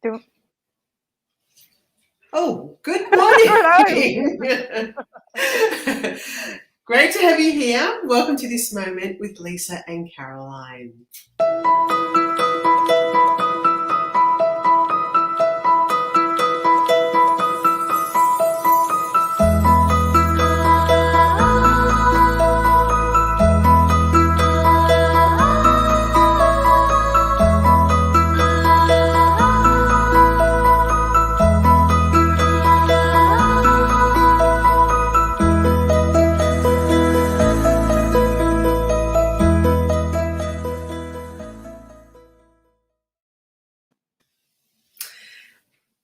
Do Oh, good Hello. morning. Great to have you here. Welcome to This Moment with Lisa and Caroline.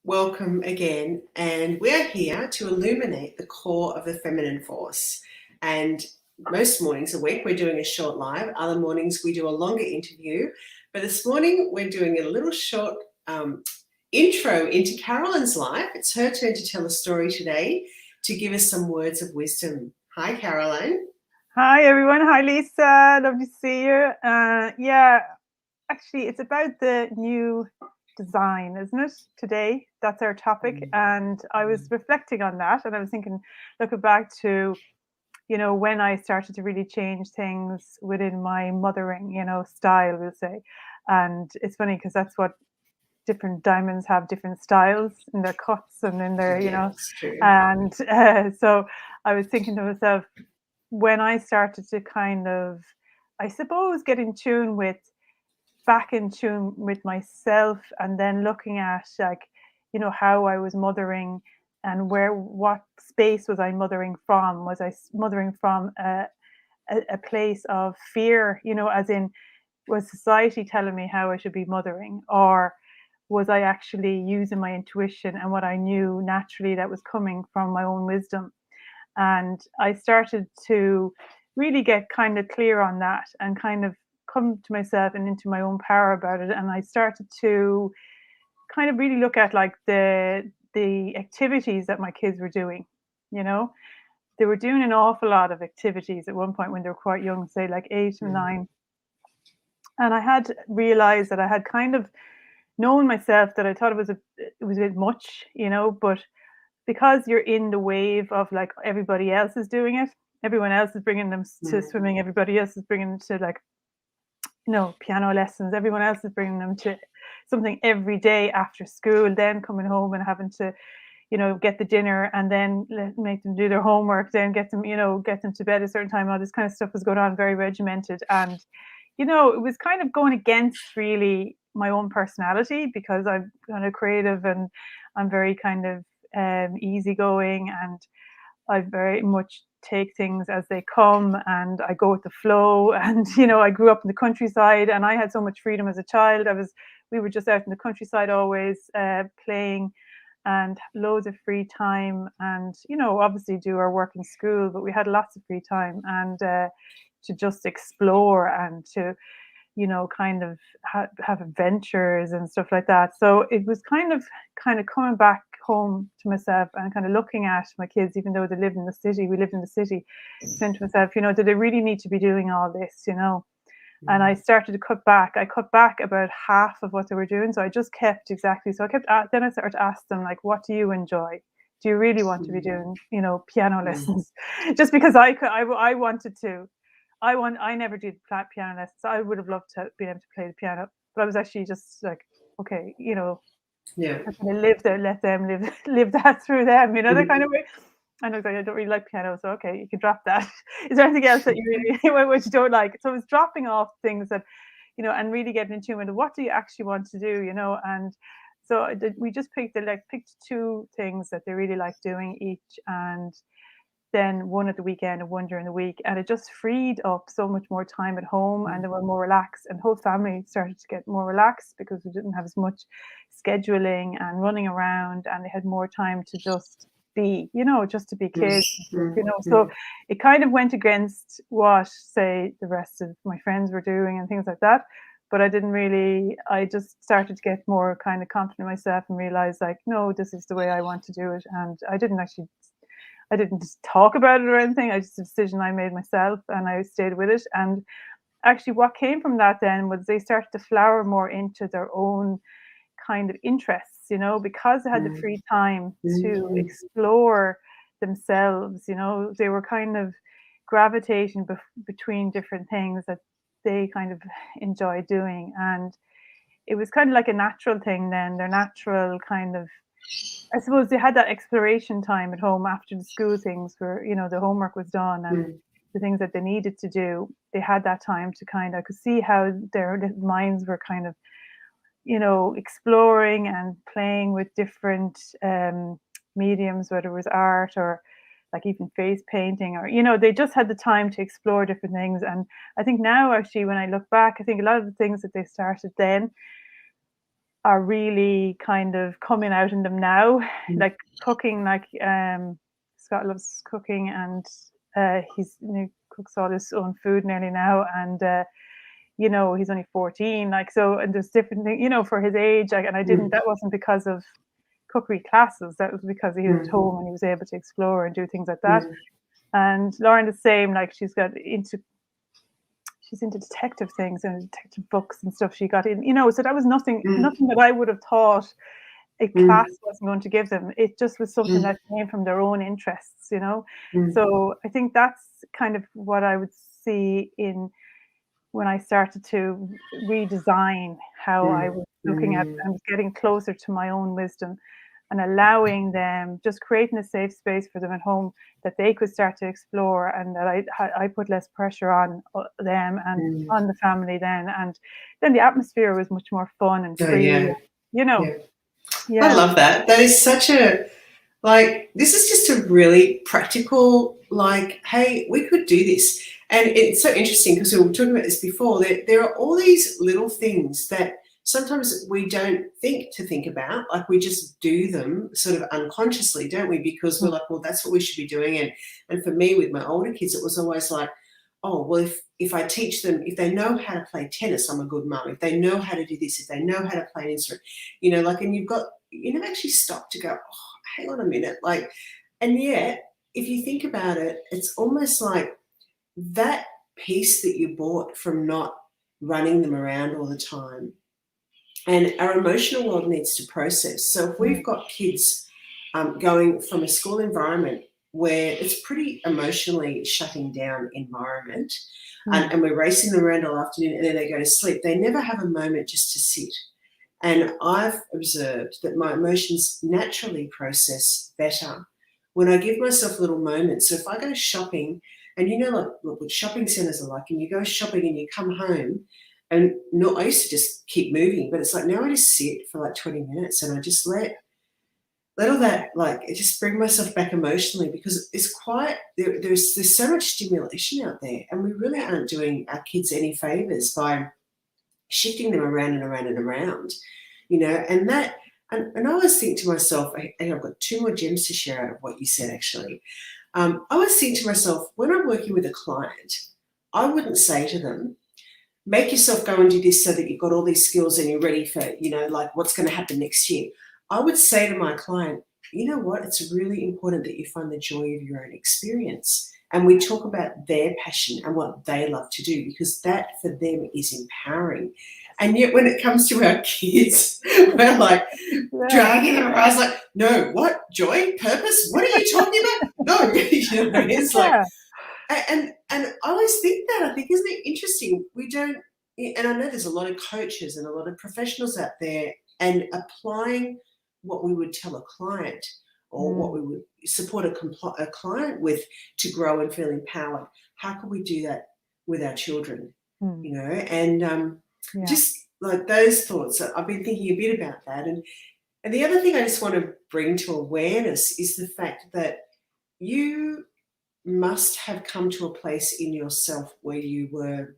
Welcome again, and we're here to illuminate the core of the feminine force. And most mornings a week we're doing a short live, other mornings we do a longer interview, but this morning we're doing a little short intro into Caroline's life. It's her turn to tell a story today, to give us some words of wisdom. Hi, Caroline. Hi, everyone. Hi, Lisa. Lovely to see you. Yeah, actually, it's about the new design, isn't it? Today, that's our topic. And I was reflecting on that, and I was thinking, looking back to, when I started to really change things within my mothering, style, we'll say. And it's funny because that's what different diamonds have, different styles in their cuts and in their, Yeah, it's true. and so I was thinking to myself, when I started to kind of, I suppose, back in tune with myself, and then looking at, like, how I was mothering, and what space was I mothering from? Was I mothering from a place of fear, as in, was society telling me how I should be mothering, or was I actually using my intuition and what I knew naturally that was coming from my own wisdom? And I started to really get kind of clear on that and kind of come to myself and into my own power about it. And I started to kind of really look at, like, the activities that my kids were doing. You know, they were doing an awful lot of activities at one point when they were quite young, say like 8 and 9. And I had realized that I had kind of known myself that I thought it was a bit much, but because you're in the wave of, like, everybody else is doing it, everyone else is bringing them to swimming, everybody else is bringing them to, like, piano lessons, everyone else is bringing them to something every day after school, then coming home and having to, get the dinner, and then make them do their homework, then get them to bed at a certain time. All this kind of stuff was going on, very regimented. And, it was kind of going against really my own personality, because I'm kind of creative, and I'm very kind of easygoing, and I very much take things as they come, and I go with the flow. And I grew up in the countryside, and I had so much freedom as a child. We were just out in the countryside always, playing, and loads of free time, and obviously do our work in school, but we had lots of free time, and to just explore, and to kind of have adventures and stuff like that. So it was kind of coming back home to myself, and kind of looking at my kids, even though they live in the city, we live in the city, saying to myself, do they really need to be doing all this? And I started to cut back. I cut back about half of what they were doing. So I just kept exactly. So then I started to ask them, like, what do you enjoy? Do you really want to be doing, piano lessons? Just because I wanted to. I never did piano lessons. I would have loved to be able to play the piano, but I was actually just like, okay, Yeah. I'm gonna live there, let them live that through them, that kind of way. I know, I don't really like piano, so okay, you can drop that. Is there anything else that you really which you don't like? So it's dropping off things that, and really getting in tune with what do you actually want to do, and so we just picked two things that they really like doing each, and then one at the weekend and one during the week, and it just freed up so much more time at home, and they were more relaxed, and the whole family started to get more relaxed because we didn't have as much scheduling and running around, and they had more time to just be, just to be kids, so it kind of went against what, say, the rest of my friends were doing and things like that. But I just started to get more kind of confident in myself, and realize, like, no, this is the way I want to do it. And I didn't just talk about it or anything. I just a decision I made myself, and I stayed with it. And actually, what came from that then was they started to flower more into their own kind of interests, you know, because they had the free time to Mm. explore themselves, you know, they were kind of gravitating between different things that they kind of enjoy doing. And it was kind of like a natural thing then, their natural kind of, I suppose they had that exploration time at home after the school things where, you know, the homework was done and Mm. the things that they needed to do. They had that time to kind of, I could see how their minds were kind of, you know, exploring and playing with different mediums, whether it was art or like even face painting, or, you know, they just had the time to explore different things. And I think now, actually, when I look back, I think a lot of the things that they started then are really kind of coming out in them now, Mm. like cooking, like Scott loves cooking, and he's, you know, cooks all his own food nearly now, and you know, he's only 14, like, so, and there's different things, you know, for his age, like, and I didn't, Mm. that wasn't because of cookery classes, that was because he was at Mm. home and he was able to explore and do things like that. Mm. And Lauren the same, like she's into detective things and detective books and stuff she got in, you know, so that was nothing Mm. nothing that I would have thought a class Mm. wasn't going to give them. It just was something Mm. that came from their own interests, you know. Mm. So I think that's kind of what I would see in when I started to redesign how I Mm. was looking at Mm. and was getting closer to my own wisdom and allowing them, just creating a safe space for them at home that they could start to explore, and that I put less pressure on them and Mm. on the family then. And then the atmosphere was much more fun and Oh, free, yeah. you know. Yeah. I Yeah. love that. That is such a, like, this is just a really practical, like, hey, we could do this. And it's so interesting because we were talking about this before. There are all these little things that sometimes we don't think to think about. Like, we just do them sort of unconsciously, don't we? Because we're Mm, like, well, that's what we should be doing. And for me, with my older kids, it was always like, oh, well, if I teach them, if they know how to play tennis, I'm a good mum. If they know how to do this, if they know how to play an instrument, you know, like, and you never actually stop to go, oh, hang on a minute, like, and yet, if you think about it, it's almost like that piece that you bought from not running them around all the time. And our emotional world needs to process. So if mm, we've got kids going from a school environment where it's pretty emotionally shutting down environment, mm, and we're racing them around all afternoon and then they go to sleep, they never have a moment just to sit. And I've observed that my emotions naturally process better when I give myself little moments. So if I go shopping, and you know, like, look what shopping centres are like, and you go shopping and you come home, and no, I used to just keep moving, but it's like now I just sit for like 20 minutes and I just let all that, like, just bring myself back emotionally, because it's quite there's so much stimulation out there, and we really aren't doing our kids any favors by shifting them around and around and around, you know. And that, and I always think to myself, and I've got two more gems to share out of what you said, actually. I always think to myself, when I'm working with a client, I wouldn't say to them, make yourself go and do this so that you've got all these skills and you're ready for, you know, like, what's going to happen next year. I would say to my client, you know what, it's really important that you find the joy of your own experience. And we talk about their passion and what they love to do, because that for them is empowering. And yet when it comes to our kids, we're like yeah. dragging them around. I was like, no, what? Joy? Purpose? What are you talking about? No. You know, it's like, Yeah. and I always think that, I think, isn't it interesting? We don't, and I know there's a lot of coaches and a lot of professionals out there, and applying what we would tell a client, or what Mm, we would support a client with to grow and feel empowered. How can we do that with our children? mm, You know, and yeah. just like those thoughts, I've been thinking a bit about that. And the other thing I just want to bring to awareness is the fact that you must have come to a place in yourself where you were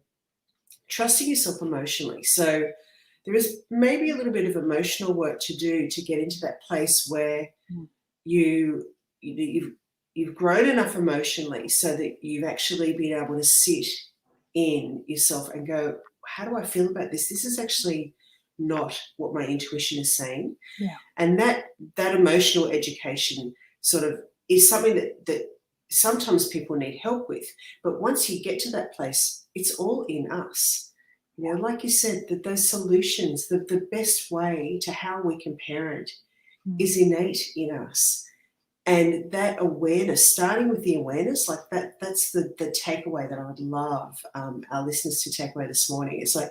trusting yourself emotionally. So there is maybe a little bit of emotional work to do to get into that place where Mm, you you've you've grown enough emotionally so that you've actually been able to sit in yourself and go, how do I feel about this? This is actually not what my intuition is saying. yeah. And that emotional education sort of is something that sometimes people need help with. But once you get to that place, it's all in us. You know, like you said, that those solutions, the best way to how we can parent is innate in us. And that awareness, starting with the awareness, like that's the takeaway that I would love our listeners to take away this morning. It's like,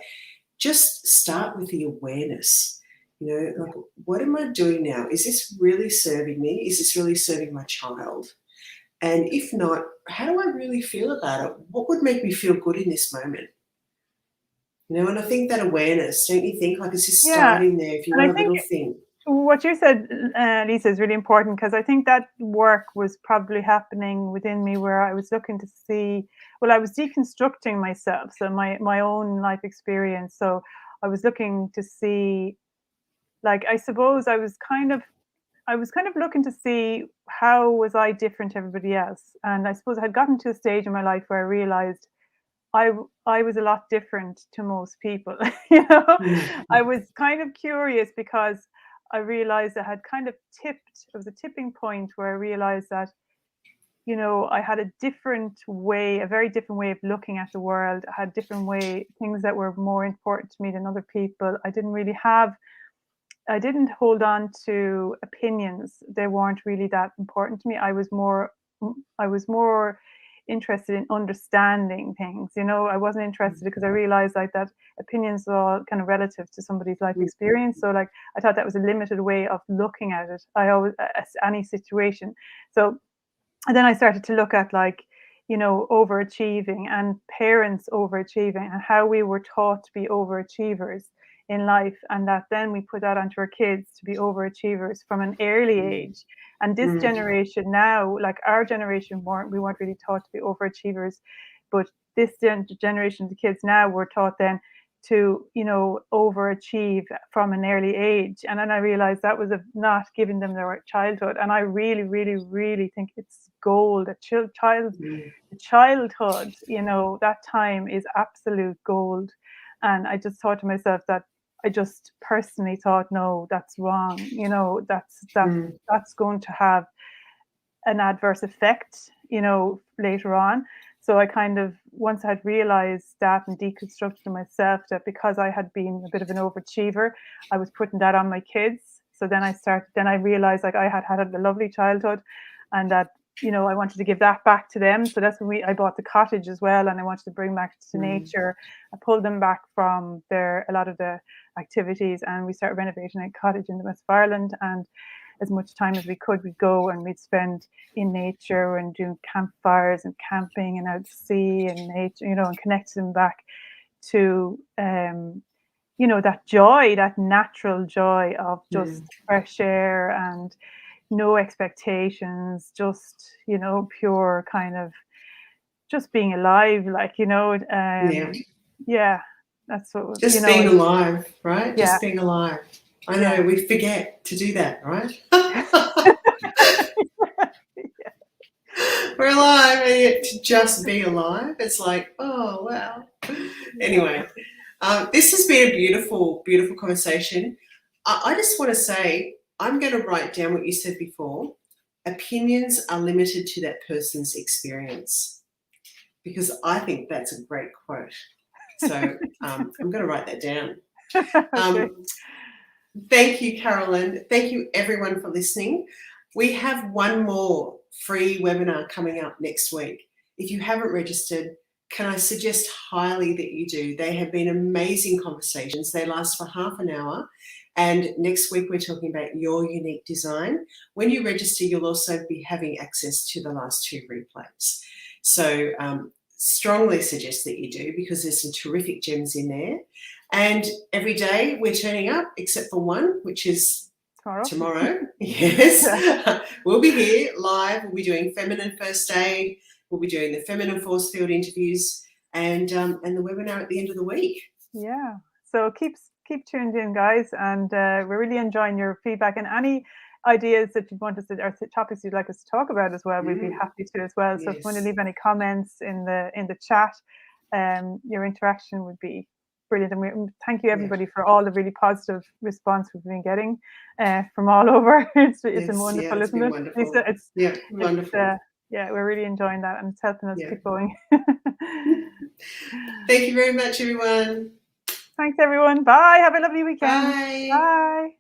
just start with the awareness. You know, like, what am I doing now? Is this really serving me? Is this really serving my child? And if not, how do I really feel about it? What would make me feel good in this moment? You know, and I think that awareness, don't you think? Like, it's just Yeah, starting there. If you and I want a think little thing. what you said, Lisa, is really important, because I think that work was probably happening within me, where I was looking to see, well, I was deconstructing myself, so my own life experience. So I was looking to see, like, I suppose I was kind of looking to see how was I different to everybody else, and I suppose I had gotten to a stage in my life where I realized I was a lot different to most people. You know, I Mm-hmm. was kind of curious, because I realized I had kind of tipped. It was a tipping point where I realized that, you know, I had a different way, a very different way of looking at the world. I had different way, things that were more important to me than other people. I didn't hold on to opinions. They weren't really that important to me. I was more interested in understanding things. You know, I wasn't interested, because I realized, like, that opinions are all kind of relative to somebody's life experience. So, like, I thought that was a limited way of looking at it. I always any situation. So, and then I started to look at, like, you know, overachieving and parents overachieving, and how we were taught to be overachievers in life, and that then we put that onto our kids to be overachievers from an early age. And this Mm-hmm. generation now, like our generation, we weren't really taught to be overachievers, but this generation, the kids now, were taught then to, you know, overachieve from an early age. And then I realized that was not giving them the right childhood. And I really, really, really think it's gold. The childhood, you know, that time is absolute gold. And I just thought to myself that, I just personally thought, no, that's wrong. You know, that's going to have an adverse effect, you know, later on. So I kind of, once I had realized that and deconstructed myself, that because I had been a bit of an overachiever, I was putting that on my kids. So then I realized, like, I had a lovely childhood, and that, you know, I wanted to give that back to them. So that's when I bought the cottage as well, and I wanted to bring back to nature. I pulled them back from a lot of the activities, and we started renovating a cottage in the west of Ireland. And as much time as we could, we'd go and we'd spend in nature and doing campfires and camping and out to sea and nature, you know, and connecting them back to, you know, that joy, that natural joy of just fresh air and no expectations, just, you know, pure kind of just being alive, like, you know, Yeah. yeah, that's what, you Just know, being alive, right? yeah, Just being alive. I know yeah. we forget to do that, right? We're alive, and yet to just be alive, it's like, oh, wow. Anyway, this has been a beautiful, beautiful conversation. I just want to say, I'm going to write down what you said before. Opinions are limited to that person's experience, because I think that's a great quote. So I'm going to write that down. Okay. Thank you, Carolyn. Thank you, everyone, for listening. We have one more free webinar coming up next week. If you haven't registered, can I suggest highly that you do? They have been amazing conversations. They last for half an hour. And next week, we're talking about your unique design. When you register, you'll also be having access to the last two replays. So strongly suggest that you do, because there's some terrific gems in there. And every day we're turning up, except for one, which is tomorrow. Yes. We'll be here live. We'll be doing feminine first aid. We'll be doing the feminine force field interviews, and the webinar at the end of the week. Yeah. So keep tuned in, guys, and we're really enjoying your feedback, and any ideas that you want us to, or topics you'd like us to talk about as well. We'd be happy to as well. So if you want to leave any comments in the chat, your interaction would be brilliant. And we thank you, everybody, for all the really positive response we've been getting from all over. It's been wonderful, isn't it? Wonderful. Lisa, it's wonderful. Yeah, we're really enjoying that, and it's helping us keep going. Thank you very much, everyone. Thanks, everyone. Bye. Have a lovely weekend. Bye. Bye.